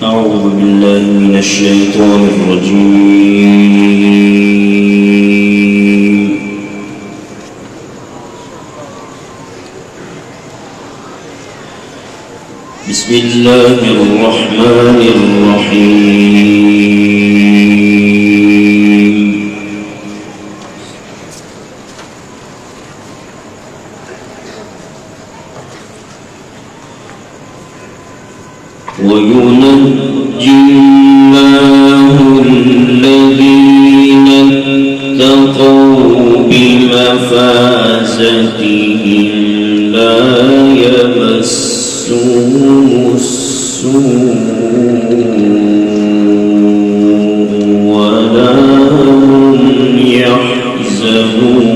أعوذ بالله من الشيطان الرجيم. بسم الله الرحمن الرحيم. وينجي الله الذين اتقوا بمفازتهم لا يمسهم السوء ولا هم يحزنون.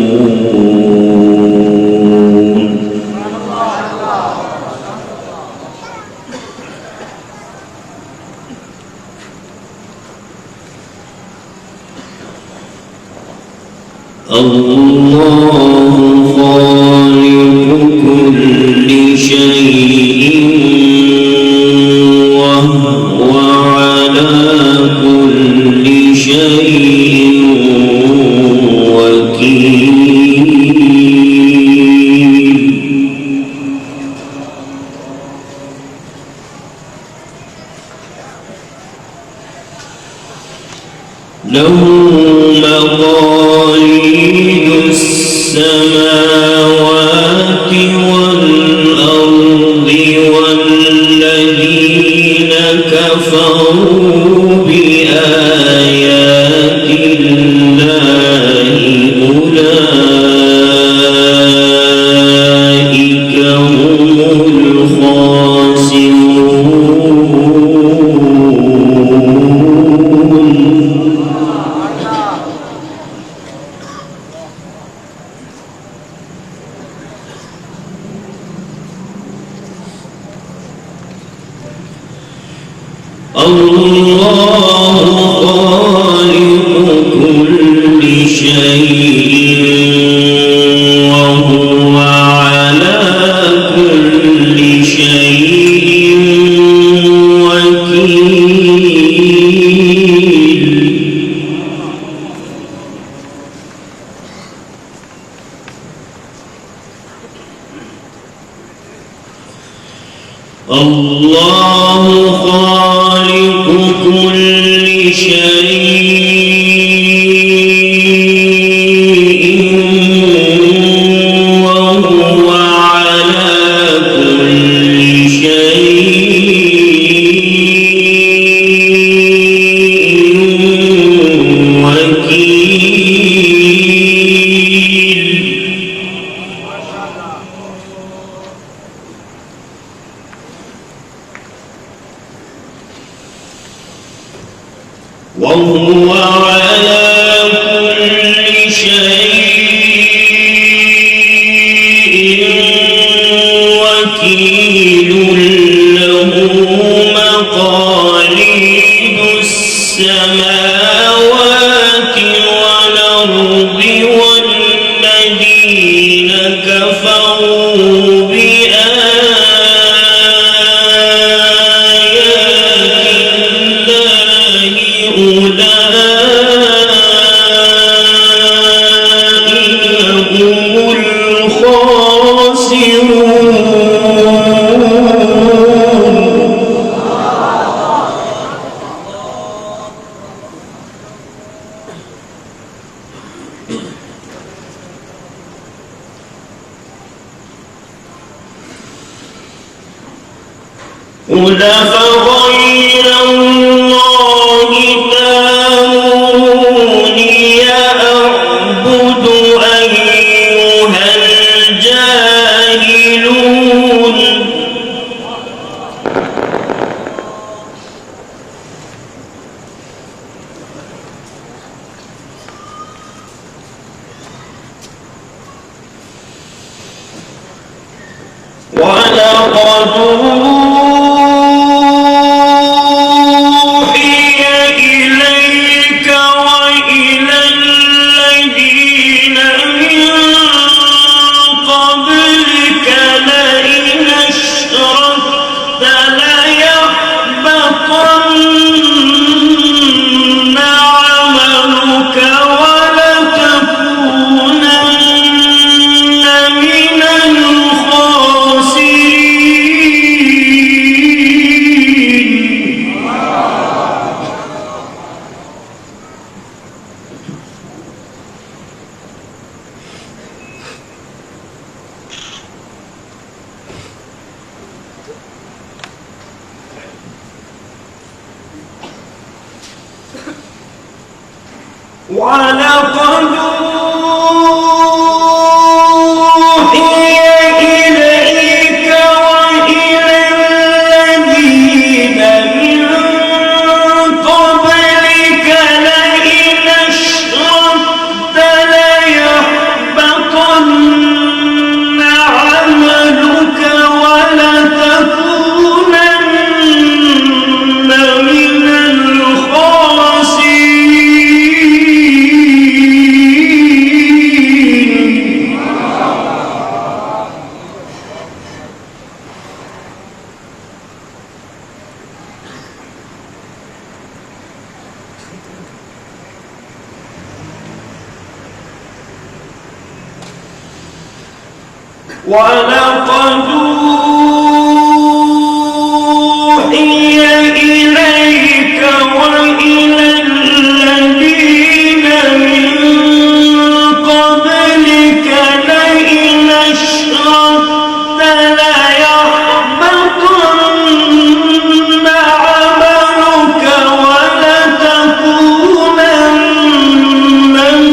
الله خالق كل شيء وهو على كل شيء وكيل. له مقاليد السماوات والأرض والذين كفروا بآيات الله أولئك هم الخاسرون. الله خالق كل شيء وهو على كل شيء وكيل. الله خالق كل شيء وهو على كل شيء وكيل. وهو على كل شيء وكيل. له مقاليد السماوات والأرض والذين كفروا قل أفغير الله تأمروني أعبد أيها الجاهلون. ولقد ولقد أوحي إليك وإلى الذين من قبلك لئن أشركت ليحبطن عملك ولتكونن من ولقد أوحي إليك وإلى الذين من قبلك لئن أشركت ليحبطن عملك ولتكونن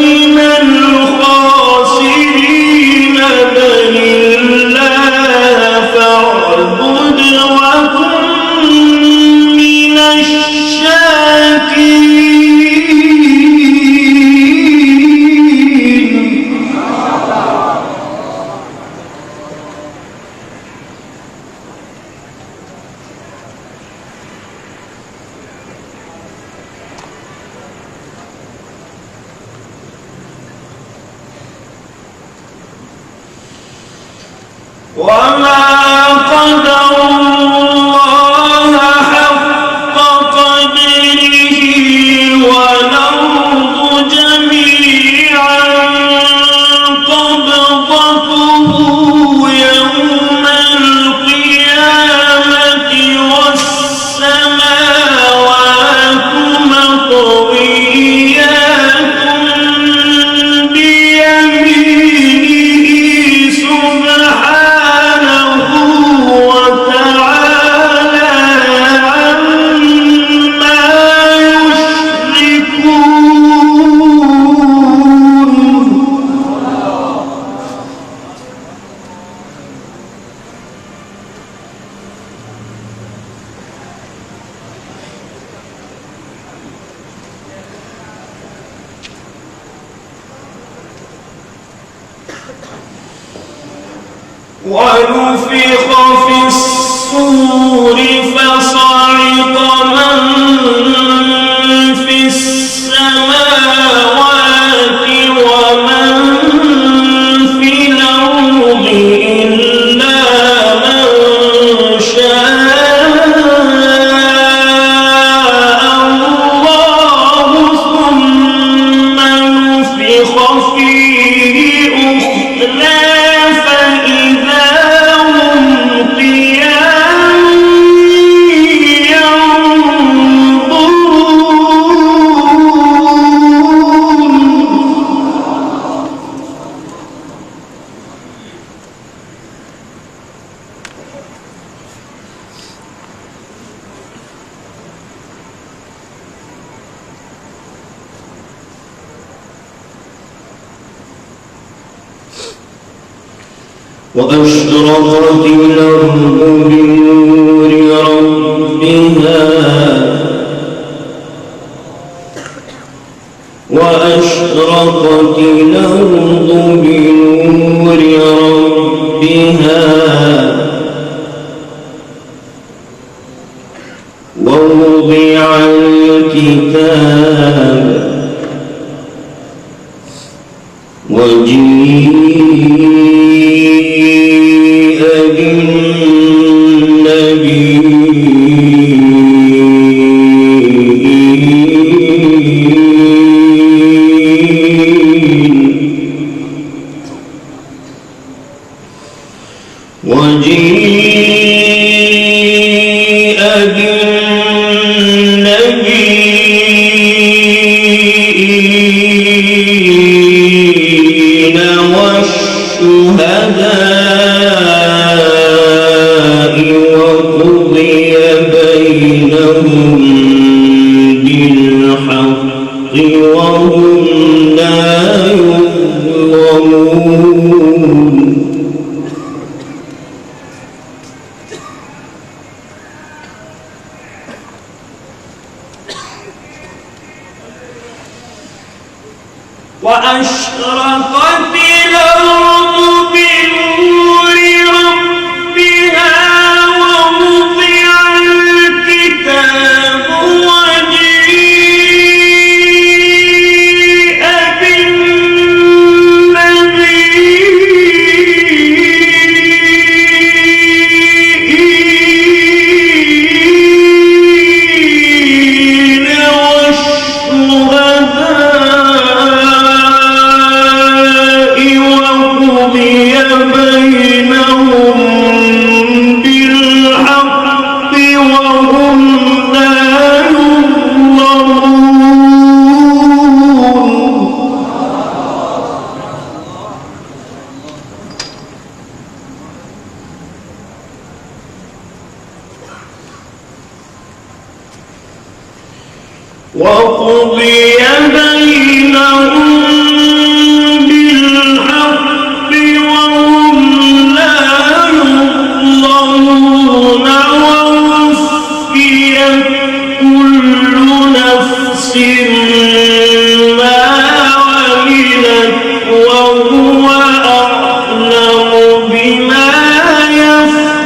من الخاسرين بل فاعبد وكن من الشاكرين. وما قدر الله حق قدره والأرض جميعا قبضته يوم القيامة والسماوات مطويات بيمينه سبحانه وتعالى عما يشركون. ونفخ في الصور فصعق من في السماوات ومن في الأرض إلا من شاء الله ثم نفخ فيه أخرى فإذا هم قيام وأشرقت الأرض بنور ربها وأشرقت الأرض بنور ربها ووضع الكتاب وجيء بالنبيين والشهداء وقضي بينهم بالحق وهم وأشرقت الأرض بنور ربها ووضع الكتاب وجيء بالنبيين والشهداء وقضي بينهم بالحق وهم لا يظلمون. وقضي بينهم بالحق وهم لا يظلمون ووفيت كل نفس ما عملت وهو أعلم بما يفعلون.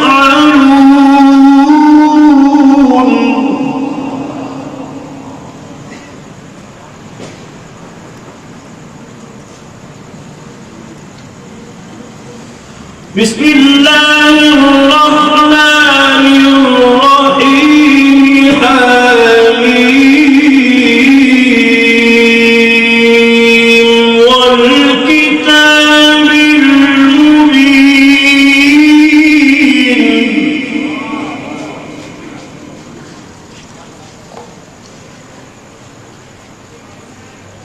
بسم الله الرحمن الرحيم. حميم والكتاب المبين.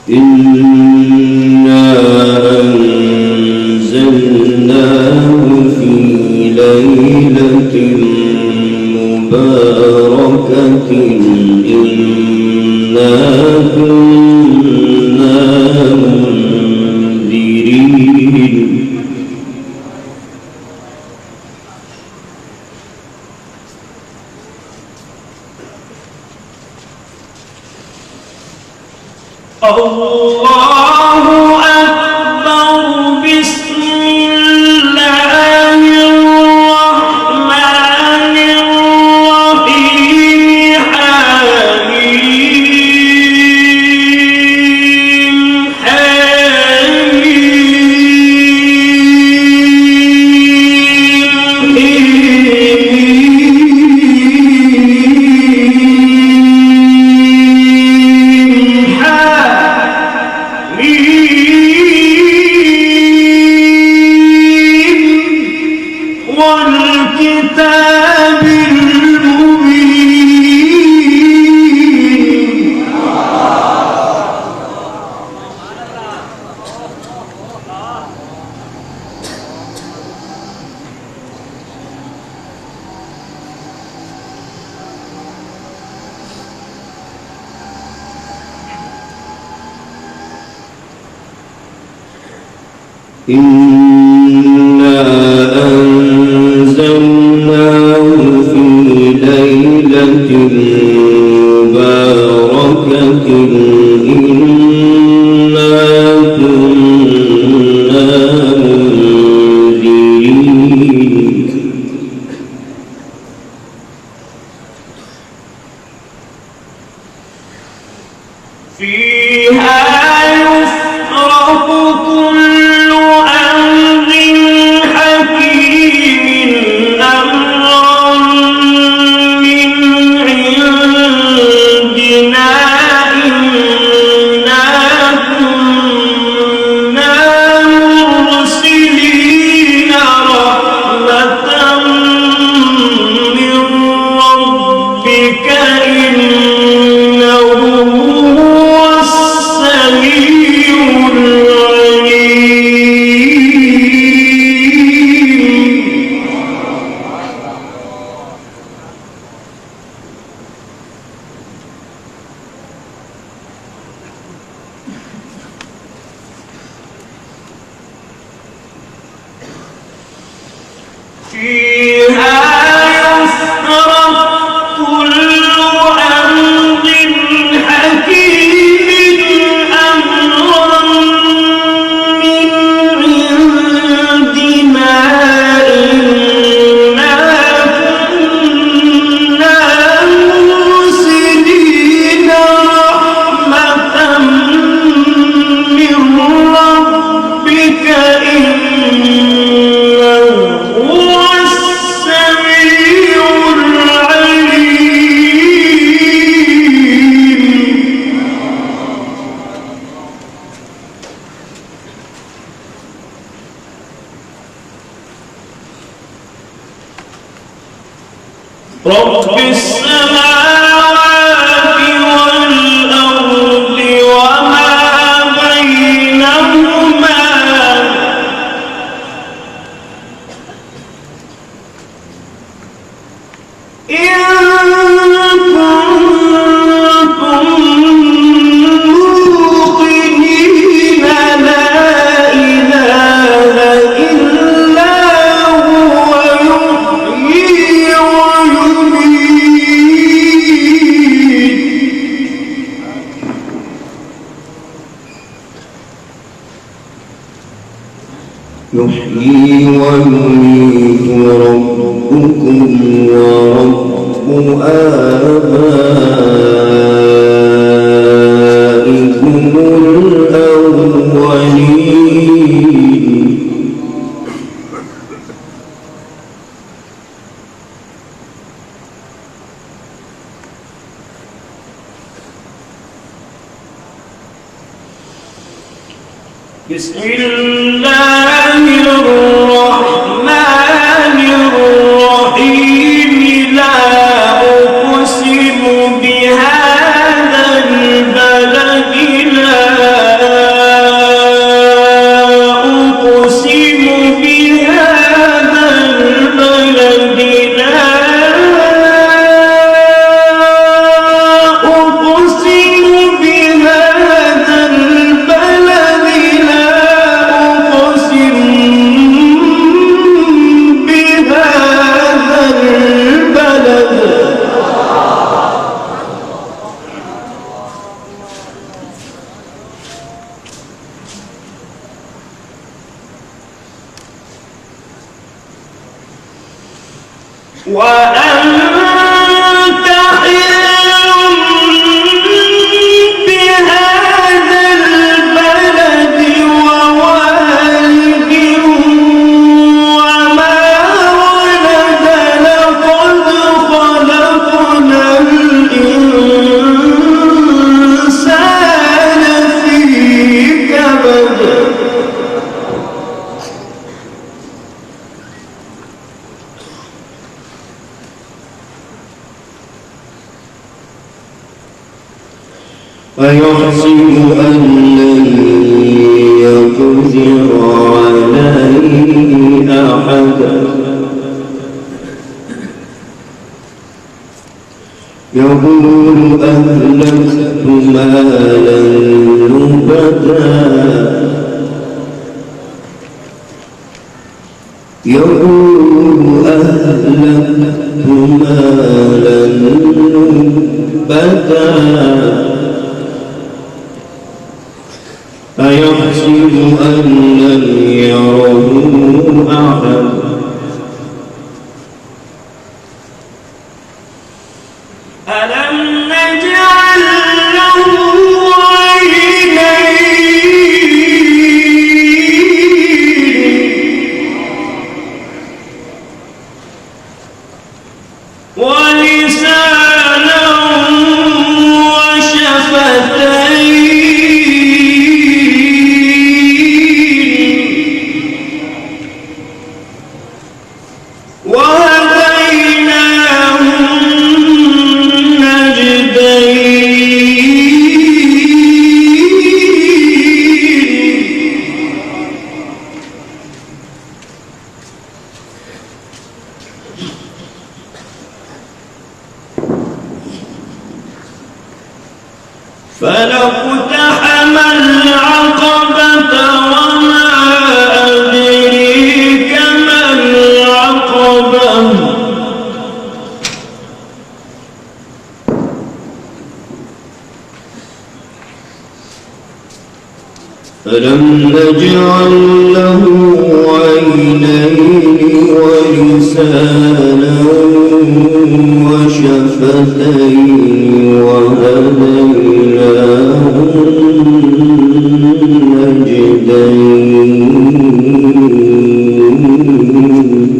إنا أنزلناه في ليلة مباركة إنا كنا منذرين. الله أكبر. بسم الله الرحمن الرحيم. حميم والكتاب المبين. إنا أنزلناه في ليلة مباركة إنا كنا منذرين. فيها يفرق كل أمر حكيم أمرا من عندنا إنا كنا مرسلين رحمة من ربك إنه هو السميع العليم. فيها يفرق كل أمر حكيم أمرا رب السماوات والأرض وما بينهما إن كنتم موقنين لا إله إلا هو يحيي ويميت ربكم ورب آبائكم الأولين بسم الله الرحمن الرحيم لا أقسم بهذا البلد لا أقسم بهذا البلد لا أقسم بهذا البلد لا أقسم بهذا البلد وأنت حل بهذا البلد ووالد وما ولد لقد خلقنا الإنسان في كبد أيحسب أن لن يقدر عليه أحد يقول أهلكت مالا لبدا يقول أهلكت مالا لبدا أيحسب أن لم يره أحد ألم نجعل له عينين ولسانا وشفتين وهديناه فلاقتحم العقبة وما أدريك ما العقبة ألم نجعل له عينين ولسانا وشفتين وهديناه النجدين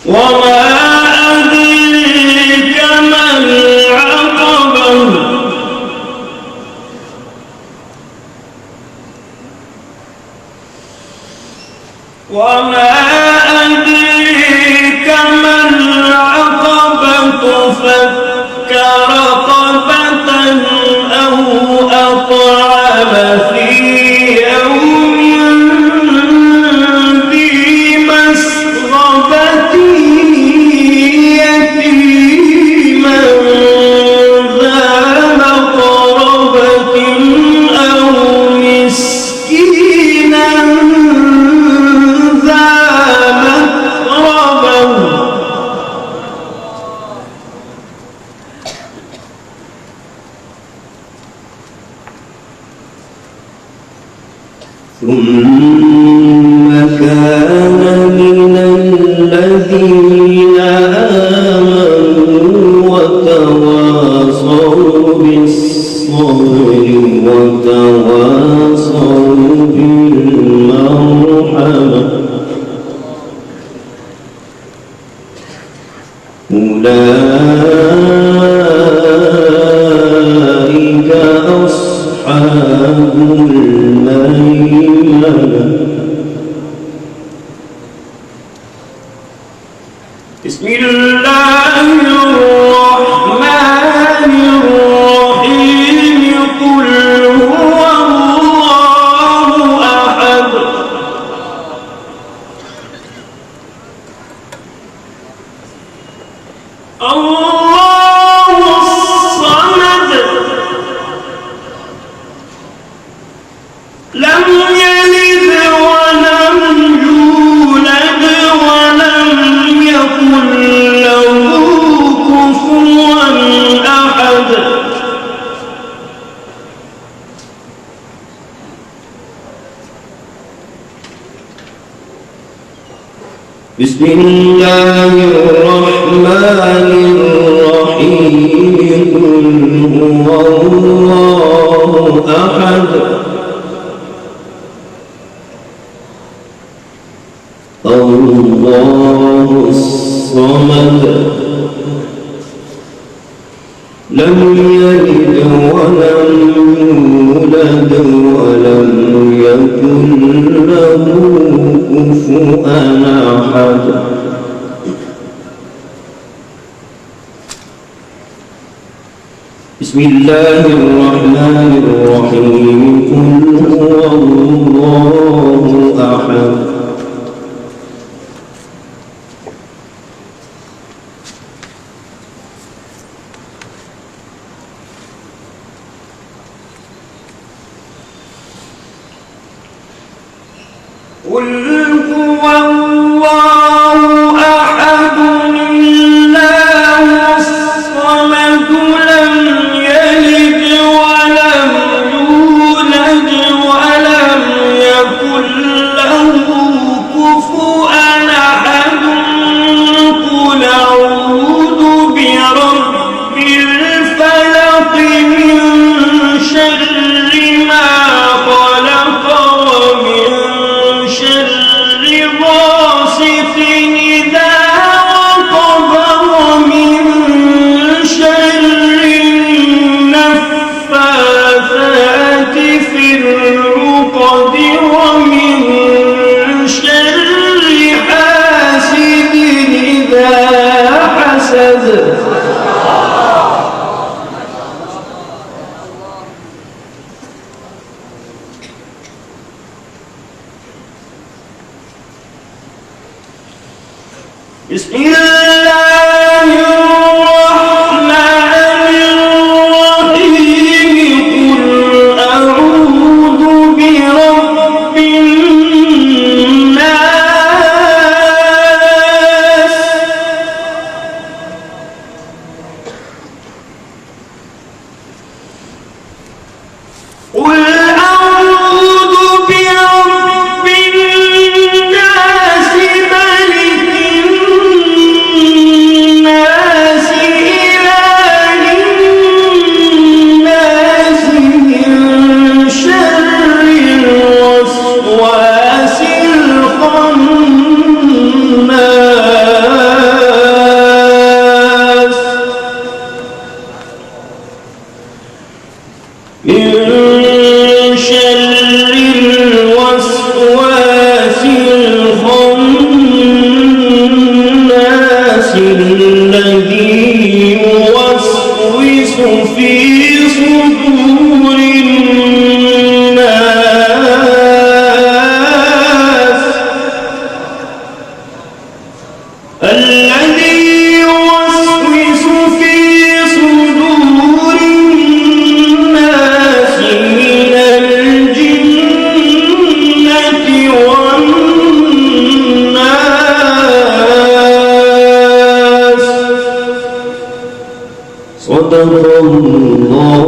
وما أدريك ما العقبة وما أدريك ما العقبة فك رقبة أو أطعم في يوم ذي مسغبة يتيما ذا مقربة أو مسكينا ذا متربة ثم كان من الذين آمنوا وتواصوا بالصبر وتواصوا بالمرحمة أولئك أصحاب الميمنة. بسم الله الرحمن الرحيم قل هو الله أحد الله الصمد لم يلد ولم يولد ولم يكن له كفوا أحد. بسم الله الرحمن الرحيم قل هو الله أحد الله الصمد لم يلد ولم يولد ولم يكن له كفوا أحد. بسم الله الرحمن الرحيم قل هو الله أحد قل هو الله أحد الله الصمد لم يلد ولم يولد ولم يكن له كفوا أحد. قل أعوذ برب الفلق من شر ما خلق ومن شر غاسق إذا وقب ومن شر النفاثات في العقد ومن شر حاسد إذا حسد. بسم الله الرحمن الرحيم قل أعوذ برب الناس قل أعوذ برب الناس ملك الناس إله الناس من من شر الوسواس الخناس الذي يوسوس في صدور الناس الذي يوسوس في صدور الناس من الجنة والناس. صدق الله